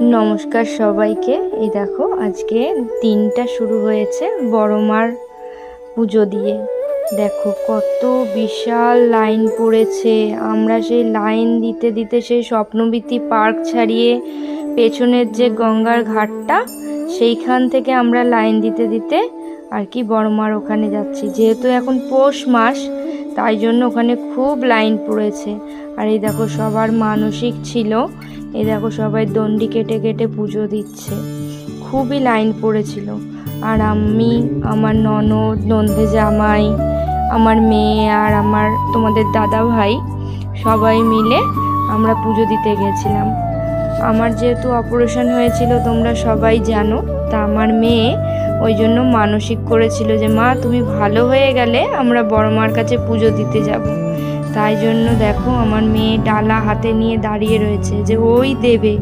নমস্কার সবাইকে। এই দেখো আজকে দিনটা শুরু হয়েছে বড় মার পুজো দিয়ে। দেখো কত বিশাল লাইন পড়েছে। আমরা সেই লাইন দিতে দিতে সেই স্বপ্নবীথি পার্ক ছাড়িয়ে পেছনের যে গঙ্গার ঘাটটা সেইখান থেকে আমরা লাইন দিতে দিতে আর কি বড় মার ওখানে যাচ্ছি। যেহেতু এখন পৌষ মাস তাই জন্য ওখানে খুব লাইন পড়েছে। আর এই দেখো সবার মানসিক ছিল, এই দেখো সবাই দণ্ডি কেটে কেটে পুজো দিচ্ছে। খুবই লাইন পড়েছিল। আর আমি, আমার ননদ, নন্দে জামাই, আমার মেয়ে আর আমার তোমাদের দাদা ভাই সবাই মিলে আমরা পুজো দিতে গেছিলাম। আমার যেহেতু অপারেশন হয়েছিল তোমরা সবাই জানো, তা আমার মেয়ে ওই জন্য মানসিক করেছিল যে মা তুমি ভালো হয়ে গেলে আমরা বড় মার কাছে পুজো দিতে যাব। তাই জন্য দেখো আমার মেয়ে ডালা হাতে নিয়ে দাঁড়িয়ে রয়েছে যে ওই দেবে,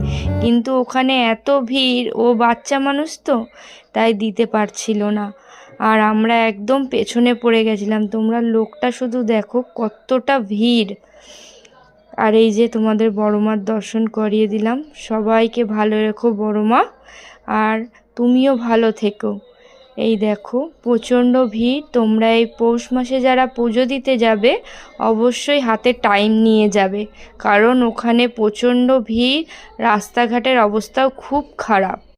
কিন্তু ওখানে এত ভিড়, ও বাচ্চা মানুষ তো তাই দিতে পারছিল না। আর আমরা একদম পেছনে পড়ে গেছিলাম। তোমরা লোকটা শুধু দেখো কতটা ভিড়। আর এই যে তোমাদের বড় মার দর্শন করিয়ে দিলাম। সবাইকে ভালো রেখো বড় মা, আর তুমিও ভালো থেকো। এই দেখো প্রচণ্ড ভিড়। তোমরা এই পৌষ মাসে যারা পুজো দিতে যাবে অবশ্যই হাতে টাইম নিয়ে যাবে, কারণ ওখানে প্রচণ্ড ভিড়, রাস্তাঘাটের অবস্থাও খুব খারাপ।